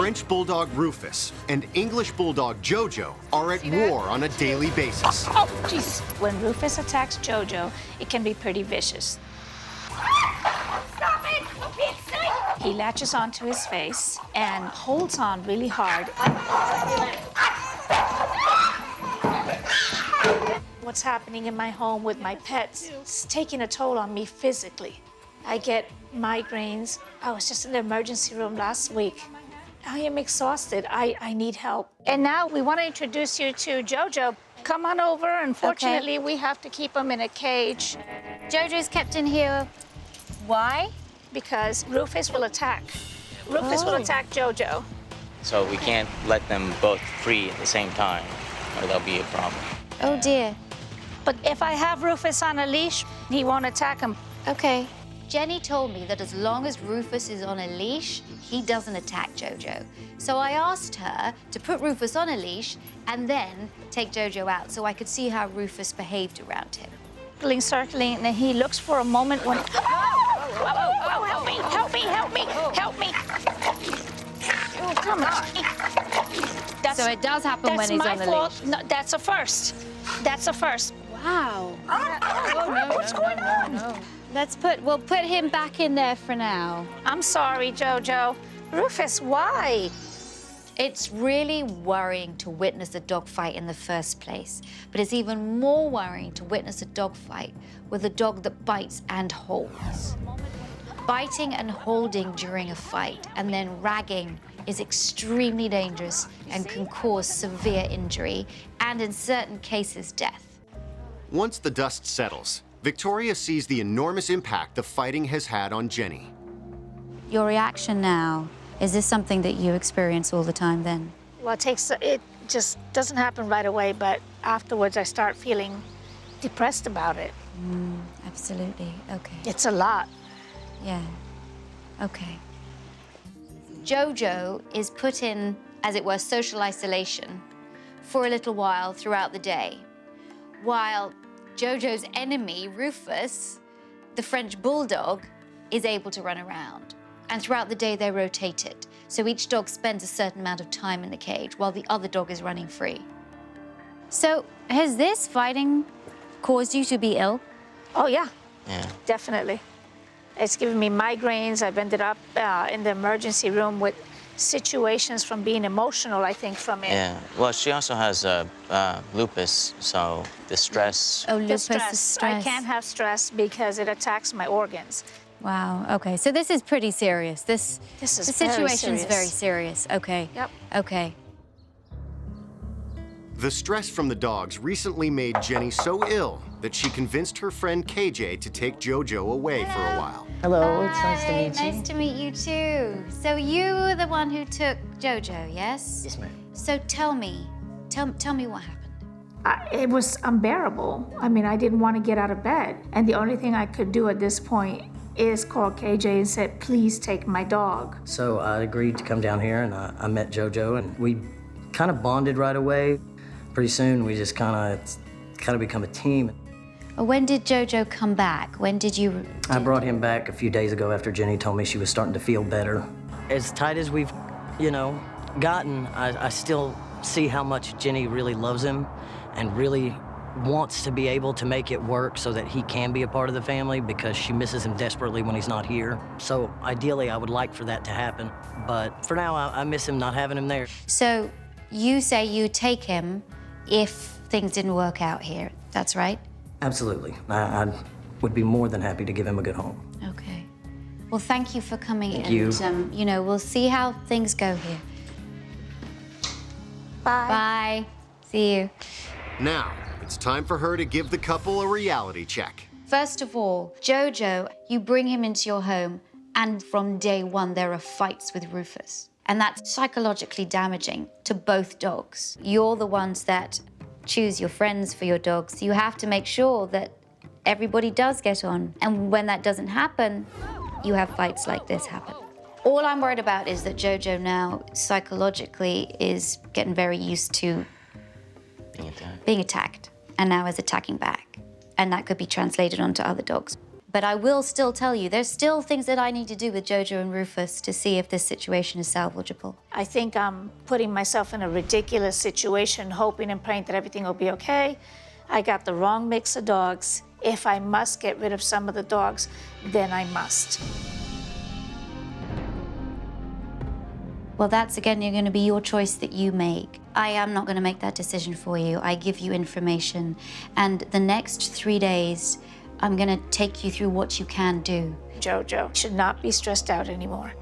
French Bulldog Rufus and English Bulldog Jojo are at war on a daily basis. Oh, Jesus. When Rufus attacks Jojo, it can be pretty vicious. Stop it! For Pete's sake! He latches onto his face and holds on really hard. What's happening in my home with my pets is taking a toll on me physically. I get migraines. I was just in the emergency room last week. I am exhausted. I need help. And now we want to introduce you to Jojo. Come on over. Unfortunately, we have to keep him in a cage. Jojo's kept in here. Why? Because Rufus will attack. Rufus will attack Jojo. So we can't let them both free at the same time, or there'll be a problem. Oh, dear. But if I have Rufus on a leash, he won't attack him. Okay. Jenny told me that as long as Rufus is on a leash, he doesn't attack Jojo. So I asked her to put Rufus on a leash and then take Jojo out so I could see how Rufus behaved around him. Circling, and he looks for a moment when... Oh, help me, help me, help me, help me. Oh, come on. So it does happen when he's on the leash. No, that's a first. That's a first. Wow. What's going on? No. We'll put him back in there for now. I'm sorry, Jojo. Rufus, why? It's really worrying to witness a dog fight in the first place, but it's even more worrying to witness a dog fight with a dog that bites and holds. Biting and holding during a fight and then ragging is extremely dangerous and can cause severe injury and, in certain cases, death. Once the dust settles, Victoria sees the enormous impact the fighting has had on Jenny. Your reaction now, is this something that you experience all the time then? Well, it just doesn't happen right away, but afterwards I start feeling depressed about it. Absolutely, okay. It's a lot. Yeah, okay. Jojo is put in, as it were, social isolation for a little while throughout the day, while Jojo's enemy, Rufus, the French Bulldog, is able to run around. And throughout the day, they rotate it. So each dog spends a certain amount of time in the cage while the other dog is running free. So has this fighting caused you to be ill? Oh, yeah. Yeah. Definitely. It's given me migraines. I've ended up in the emergency room with situations from being emotional, I think, from it. Yeah. Well, she also has lupus, so the stress. Oh, The lupus is stress. stress. I can't have stress because it attacks my organs. Wow, okay. So this is pretty serious. This is The very situation's serious. very serious. Okay. Yep. Okay. The stress from the dogs recently made Jenny so ill that she convinced her friend KJ to take Jojo away for a while. Hello, it's nice to meet you. Nice to meet you too. So you were the one who took Jojo, yes? Yes, ma'am. So tell me what happened. It was unbearable. I mean, I didn't want to get out of bed. And the only thing I could do at this point is call KJ and said, please take my dog. So I agreed to come down here, and I met Jojo, and we kind of bonded right away. Pretty soon, we just kind of become a team. When did Jojo come back? When did you... I brought him back a few days ago after Jenny told me she was starting to feel better. As tight as we've, gotten, I still see how much Jenny really loves him and really wants to be able to make it work so that he can be a part of the family because she misses him desperately when he's not here. So ideally, I would like for that to happen. But for now, I miss him not having him there. So you say you take him if things didn't work out here. That's right? Absolutely. I would be more than happy to give him a good home. Okay. Well, thank you for coming Thank and, you. We'll see how things go here. Bye. Bye. See you. Now, it's time for her to give the couple a reality check. First of all, Jojo, you bring him into your home, and from day one, there are fights with Rufus. And that's psychologically damaging to both dogs. You're the ones that choose your friends for your dogs. You have to make sure that everybody does get on. And when that doesn't happen, you have fights like this happen. All I'm worried about is that Jojo now psychologically is getting very used to being attacked and now is attacking back. And that could be translated onto other dogs. But I will still tell you, there's still things that I need to do with Jojo and Rufus to see if this situation is salvageable. I think I'm putting myself in a ridiculous situation, hoping and praying that everything will be okay. I got the wrong mix of dogs. If I must get rid of some of the dogs, then I must. Well, that's again going to be your choice that you make. I am not going to make that decision for you. I give you information. And the next 3 days, I'm going to take you through what you can do. Jojo should not be stressed out anymore.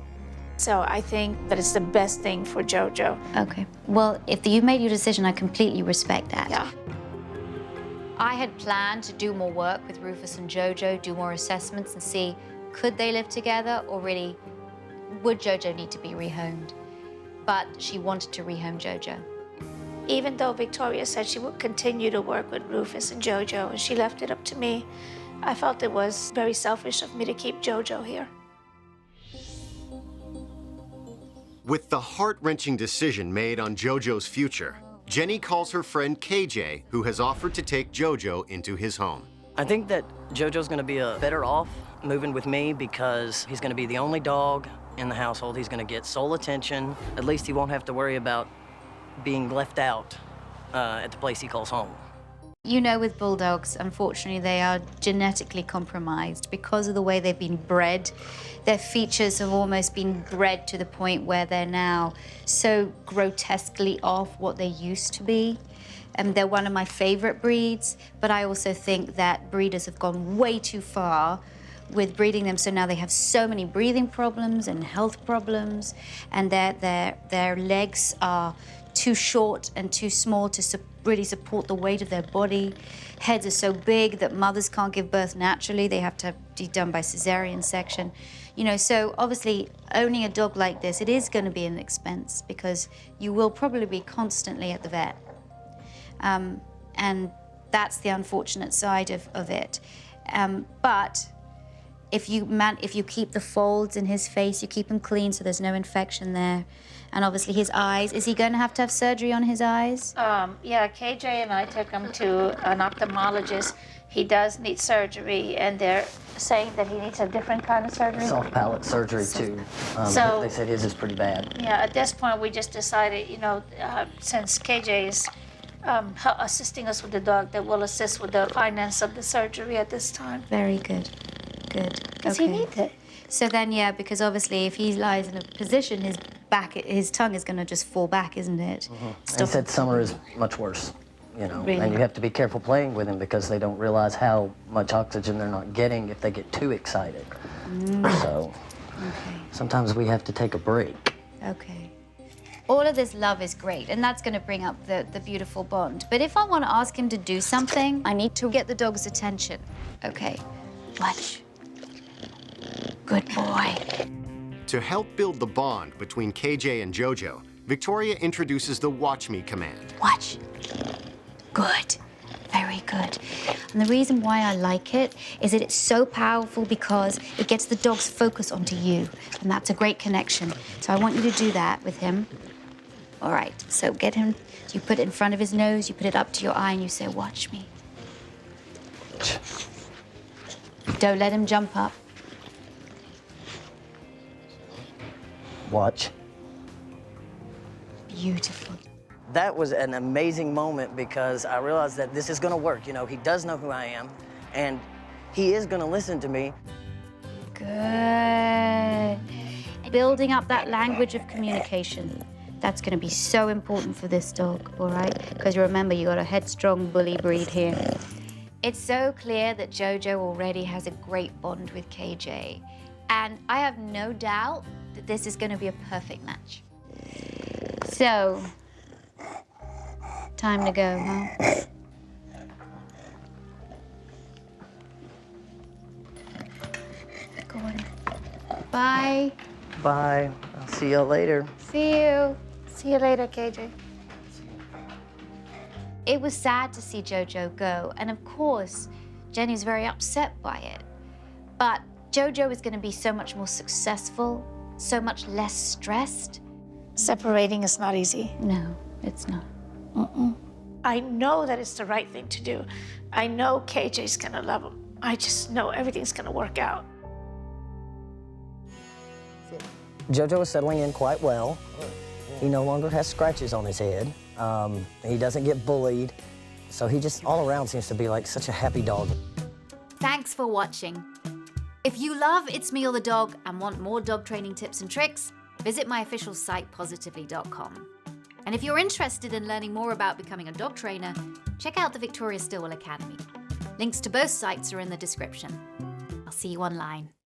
So I think that it's the best thing for Jojo. Okay. Well, if you've made your decision, I completely respect that. Yeah. I had planned to do more work with Rufus and Jojo, do more assessments and see could they live together or really would Jojo need to be rehomed. But she wanted to rehome Jojo. Even though Victoria said she would continue to work with Rufus and Jojo and she left it up to me, I felt it was very selfish of me to keep Jojo here. With the heart-wrenching decision made on Jojo's future, Jenny calls her friend KJ, who has offered to take Jojo into his home. I think that Jojo's gonna be better off moving with me because he's gonna be the only dog in the household. He's gonna get sole attention. At least he won't have to worry about being left out at the place he calls home. You know, with bulldogs, unfortunately, they are genetically compromised because of the way they've been bred. Their features have almost been bred to the point where they're now so grotesquely off what they used to be. And they're one of my favorite breeds, but I also think that breeders have gone way too far with breeding them, so now they have so many breathing problems and health problems, and their legs are too short and too small to really support the weight of their body. Heads are so big that mothers can't give birth naturally. They have to be done by cesarean section. You know, so obviously owning a dog like this, it is going to be an expense because you will probably be constantly at the vet. And that's the unfortunate side of it. But if you keep the folds in his face, you keep him clean so there's no infection there. And obviously his eyes, is he going to have surgery on his eyes? Yeah, KJ and I took him to an ophthalmologist. He does need surgery, and they're saying that he needs a different kind of surgery. Soft palate surgery too. So- they said his is pretty bad. Yeah, at this point, we just decided, you know, since KJ is assisting us with the dog, that we'll assist with the finance of the surgery at this time. Very good. Good. Because he needs it. So then, yeah, because obviously if he lies in a position, his tongue is going to just fall back, isn't it? And he said summer is much worse, you know. Really? And you have to be careful playing with him because they don't realize how much oxygen they're not getting if they get too excited. So sometimes we have to take a break. Okay. All of this love is great, and that's going to bring up the beautiful bond. But if I want to ask him to do something, I need to get the dog's attention. Okay. Watch. Good boy. To help build the bond between KJ and Jojo, Victoria introduces the Watch Me command. Watch. Good. Very good. And the reason why I like it is that it's so powerful because it gets the dog's focus onto you, and that's a great connection. So I want you to do that with him. All right, so get him, you put it in front of his nose, you put it up to your eye, and you say, watch me. Don't let him jump up. Watch. Beautiful. That was an amazing moment because I realized that this is gonna work. You know, he does know who I am, and he is gonna listen to me. Good. Building up that language of communication. That's gonna be so important for this dog, all right? Because remember, you got a headstrong bully breed here. It's so clear that Jojo already has a great bond with KJ. And I have no doubt that this is gonna be a perfect match. So, time to go, huh? Go on. Bye. Bye. I'll see y'all later. See you. See you later, KJ. It was sad to see Jojo go, and of course, Jenny's very upset by it. But Jojo is going to be so much more successful, so much less stressed. Separating is not easy. No, it's not. I know that it's the right thing to do. I know KJ's gonna love him. I just know everything's gonna work out. JoJo is settling in quite well. He no longer has scratches on his head. He doesn't get bullied. So he just all around seems to be like such a happy dog. Thanks for watching. If you love It's Me or the Dog and want more dog training tips and tricks, visit my official site, positively.com. And if you're interested in learning more about becoming a dog trainer, check out the Victoria Stilwell Academy. Links to both sites are in the description. I'll see you online.